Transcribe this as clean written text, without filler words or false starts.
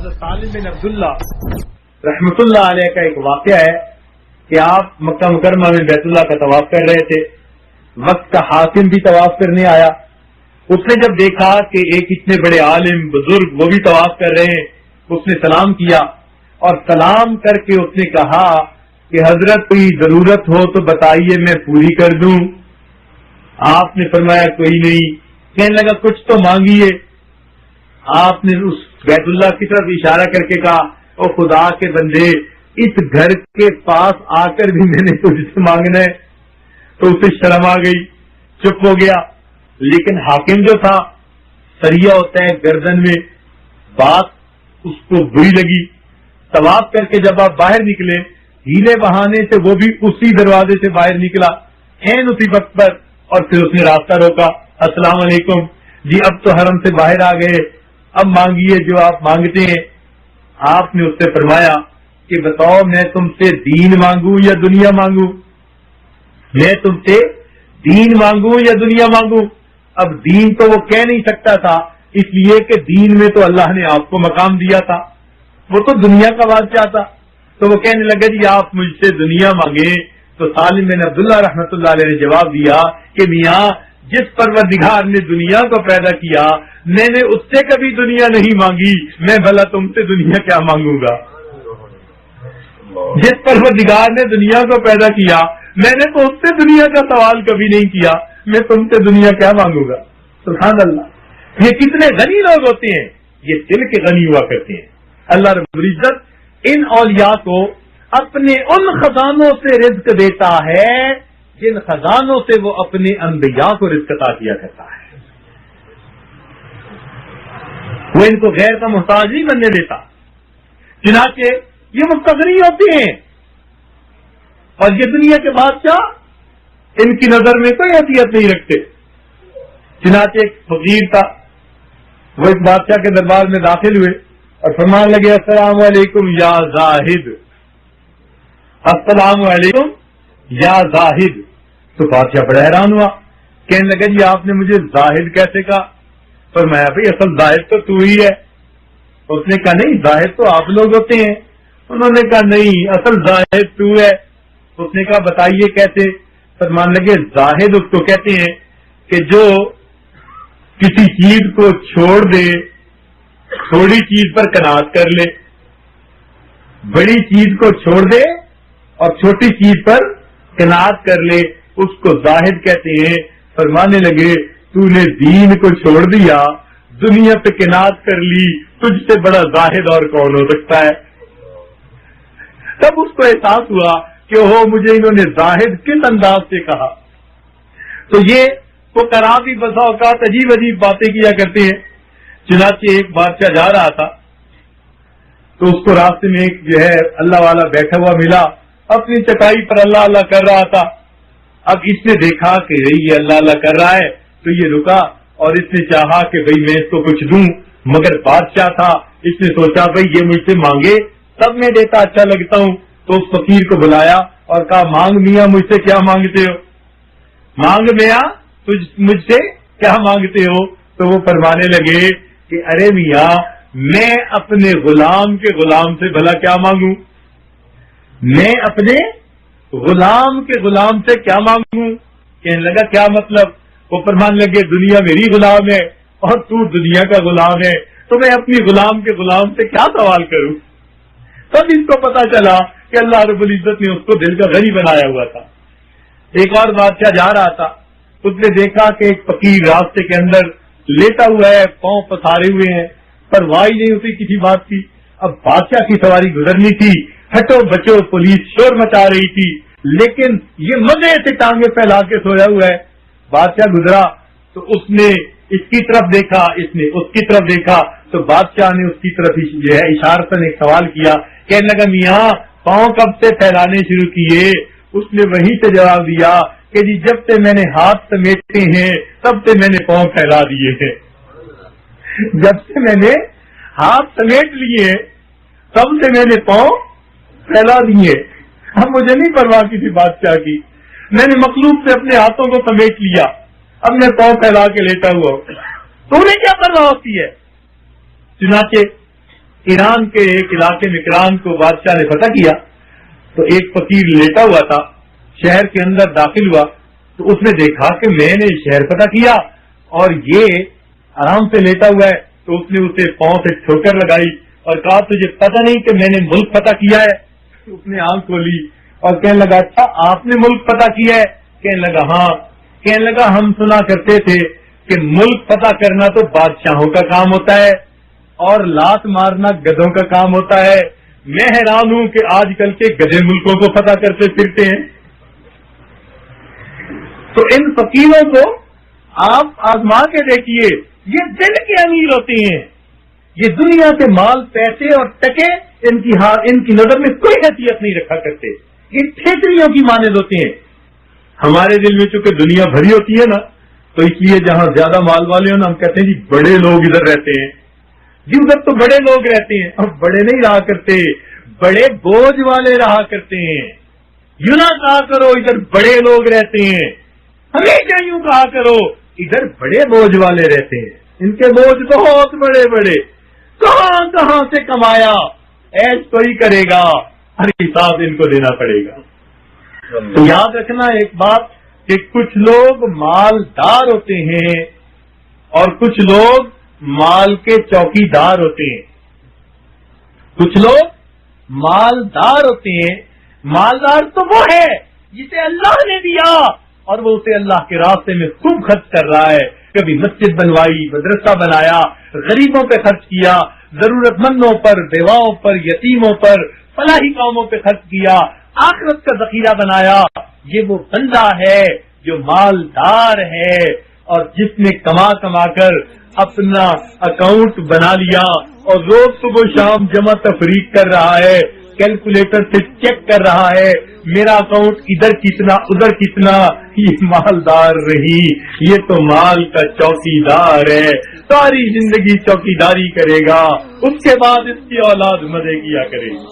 حضرت سالم بن عبداللہ رحمت اللہ علیہ کا ایک واقعہ ہے کہ آپ مکہ مکرمہ میں بیت اللہ کا طواف کر رہے تھے. وقت کا حاکم بھی طواف کرنے آیا. اس نے جب دیکھا کہ ایک اتنے بڑے عالم بزرگ وہ بھی طواف کر رہے ہیں, اس نے سلام کیا اور سلام کر کے اس نے کہا کہ حضرت کوئی ضرورت ہو تو بتائیے میں پوری کر دوں. آپ نے فرمایا کوئی نہیں. کہنے لگا کچھ تو مانگیے. آپ نے اس بیت اللہ کی طرف اشارہ کر کے کہا او خدا کے بندے, اس گھر کے پاس آ کر بھی میں نے تجھ سے مانگنا ہے. تو اسے شرم آ گئی, چپ ہو گیا. لیکن حاکم جو تھا, سریا ہوتا ہے گردن میں, بات اس کو بری لگی. طواف کر کے جب آپ باہر نکلے, ہیلے بہانے سے وہ بھی اسی دروازے سے باہر نکلا این اسی وقت پر, اور پھر اس نے راستہ روکا. السلام علیکم جی, اب تو حرم سے باہر آ گئے, اب مانگیے جو آپ مانگتے ہیں. آپ نے اس سے فرمایا کہ بتاؤ میں تم سے دین مانگوں یا دنیا مانگوں؟ میں تم سے دین مانگوں یا دنیا مانگوں؟ اب دین تو وہ کہہ نہیں سکتا تھا, اس لیے کہ دین میں تو اللہ نے آپ کو مقام دیا تھا, وہ تو دنیا کا بادشاہ تھا. تو وہ کہنے لگا جی آپ مجھ سے دنیا مانگیں. تو سالم بن عبداللہ رحمت اللہ علیہ نے جواب دیا کہ میاں جس پروردگار نے دنیا کو پیدا کیا میں نے اس سے کبھی دنیا نہیں مانگی, میں بھلا تم سے دنیا کیا مانگوں گا؟ جس پروردگار نے دنیا کو پیدا کیا میں نے تو اس سے دنیا کا سوال کبھی نہیں کیا, میں تم سے دنیا کیا مانگوں گا؟ سبحان اللہ. یہ کتنے غنی لوگ ہوتے ہیں, یہ دل کے غنی ہوا کرتے ہیں. اللہ رب العزت ان اولیاء کو اپنے ان خزانوں سے رزق دیتا ہے جن خزانوں سے وہ اپنے انبیاء کو رزق عطا کیا کرتا ہے. وہ ان کو غیر کا محتاج نہیں بننے دیتا. چنانچہ یہ مستغنی ہوتے ہیں, اور یہ دنیا کے بادشاہ ان کی نظر میں کوئی حیثیت نہیں رکھتے. چنانچہ ایک فقیر تھا, وہ ایک بادشاہ کے دربار میں داخل ہوئے اور فرمان لگے السلام علیکم یا زاہد, السلام علیکم یا زاہد. تو بادشاہ بڑا حیران ہوا, کہنے لگا جی آپ نے مجھے زاہد کیسے کہا؟ فرمایا بھائی اصل زاہد تو ہی ہے. اس نے کہا نہیں زاہد تو آپ لوگ ہوتے ہیں. انہوں نے کہا نہیں اصل زاہد تو ہے. اس نے کہا بتائیے کیسے؟ فرمان لگے زاہد اس کو کہتے ہیں کہ جو کسی چیز کو چھوڑ دے, تھوڑی چیز پر قناعت کر لے, بڑی چیز کو چھوڑ دے اور چھوٹی چیز پر قناعت کر لے, اس کو زاہد کہتے ہیں. فرمانے لگے تو نے دین کو چھوڑ دیا, دنیا پہ قناعت کر لی, تجھ سے بڑا زاہد اور کون ہو سکتا ہے؟ تب اس کو احساس ہوا کہ ہو مجھے انہوں نے زاہد کس انداز سے کہا. تو یہ وہ کرا بھی بسا اوقات عجیب عجیب باتیں کیا کرتے ہیں. چنانچہ ایک بادشاہ جا رہا تھا تو اس کو راستے میں ایک جو ہے اللہ والا بیٹھا ہوا ملا, اپنی چٹائی پر اللہ اللہ کر رہا تھا. اب اس نے دیکھا کہ یہ اللہ اللہ کر رہا ہے تو یہ رکا اور اس نے چاہا کہ بھئی میں اس کو کچھ دوں, مگر بادشاہ تھا, اس نے سوچا بھئی یہ مجھ سے مانگے تب میں دیتا اچھا لگتا ہوں. تو اس فقیر کو بلایا اور کہا مانگ میاں مجھ سے کیا مانگتے ہو؟ مانگ میاں مجھ سے کیا مانگتے ہو؟ تو وہ فرمانے لگے کہ ارے میاں میں اپنے غلام کے غلام سے بھلا کیا مانگوں؟ میں اپنے غلام کے غلام سے کیا مانگوں؟ کہنے لگا کیا مطلب؟ وہ فرمان لگے دنیا میری غلام ہے اور تو دنیا کا غلام ہے, تو میں اپنی غلام کے غلام سے کیا سوال کروں؟ تب اس کو پتا چلا کہ اللہ رب العزت نے اس کو دل کا غنی بنایا ہوا تھا. ایک اور بادشاہ جا رہا تھا, اس نے دیکھا کہ ایک فقیر راستے کے اندر لیٹا ہوا ہے, پاؤں پسارے ہوئے ہیں, پرواہ نہیں ہوتی کسی بات کی. اب بادشاہ کی سواری گزرنی تھی, ہٹو بچو پولیس شور مچا رہی تھی, لیکن یہ مزے سے ٹانگیں پھیلا کے سویا ہوا ہے. بادشاہ گزرا تو اس نے اس کی طرف دیکھا, اس نے اس کی طرف دیکھا, تو بادشاہ نے اس کی طرف جو ہے اشارتاً ایک سوال کیا. کہنے لگا میاں پاؤں کب سے پھیلانے شروع کیے؟ اس نے وہیں سے جواب دیا کہ جی جب سے میں نے ہاتھ سمیٹے ہیں تب سے میں نے پاؤں پھیلا دیے ہیں. جب سے میں نے ہاتھ سمیٹ لیے تب سے میں نے پاؤں پھیلا دیے. اب مجھے نہیں پرواہ کسی بادشاہ کی, میں نے مخلوق سے اپنے ہاتھوں کو سمیٹ لیا, اب میں پاؤں پھیلا کے لیٹا ہوا ہوں, تو انہیں کیا پرواہ ہوتی ہے؟ چنانچہ ایران کے ایک علاقے میں ایران کو بادشاہ نے فتح کیا تو ایک فقیر لیٹا ہوا تھا، شہر کے اندر داخل ہوا تو اس نے دیکھا کہ میں نے شہر فتح کیا اور یہ آرام سے لیٹا ہوا ہے، تو اس نے اسے پاؤں سے ٹھوکر لگائی اور کہا تجھے پتہ نہیں کہ میں نے ملک فتح کیا ہے؟ اس نے آنکھ کھولی اور کہنے لگا اچھا آپ نے ملک فتح کیا ہے؟ کہنے لگا ہاں۔ کہنے لگا ہم سنا کرتے تھے کہ ملک فتح کرنا تو بادشاہوں کا کام ہوتا ہے اور لات مارنا گدھوں کا کام ہوتا ہے، میں حیران ہوں کہ آج کل کے گدھے ملکوں کو فتح کرتے پھرتے ہیں۔ تو ان فقیروں کو آپ آزما کے دیکھیے، یہ دل کے امیر ہوتے ہیں، یہ دنیا کے مال پیسے اور ٹکے ان کی نظر میں کوئی حیثیت نہیں رکھا کرتے، یہ ٹھیکریوں کی مانند ہوتے ہیں۔ ہمارے دل میں چونکہ دنیا بھری ہوتی ہے نا، تو اس لیے جہاں زیادہ مال والے ہو نا ہم کہتے ہیں جی بڑے لوگ ادھر رہتے ہیں، جی ادھر تو بڑے لوگ رہتے ہیں، اور بڑے نہیں رہا کرتے، بڑے بوجھ والے رہا کرتے ہیں۔ یوں نہ کہا کرو ادھر بڑے لوگ رہتے ہیں، ہمیشہ یوں کہا کرو ادھر بڑے بوجھ والے رہتے ہیں، ان کے بوجھ بہت بڑے بڑے، کہاں کہاں سے کمایا، ایش کوئی کرے گا، ہر حساب ان کو دینا پڑے گا۔ تو یاد رکھنا ایک بات کہ کچھ لوگ مالدار ہوتے ہیں اور کچھ لوگ مال کے چوکیدار ہوتے ہیں۔ کچھ لوگ مالدار ہوتے ہیں، مالدار تو وہ ہے جسے اللہ نے دیا اور وہ اسے اللہ کے راستے میں خوب خرچ کر رہا ہے، کبھی مسجد بنوائی، مدرسہ بنایا، غریبوں پہ خرچ کیا، ضرورت مندوں پر، بیواؤں پر، یتیموں پر، فلاحی کاموں پہ خرچ کیا، آخرت کا ذخیرہ بنایا۔ یہ وہ بندہ ہے جو مالدار ہے اور جس نے کما کما کر اپنا اکاؤنٹ بنا لیا اور روز صبح شام جمع تفریق کر رہا ہے، کیلکولیٹر سے چیک کر رہا ہے میرا اکاؤنٹ ادھر کتنا ادھر کتنا۔ یہ مالدار رہی، یہ تو مال کا چوکیدار ہے، ساری زندگی چوکیداری کرے گا، اس کے بعد اس کی اولاد مزے کیا کرے گی۔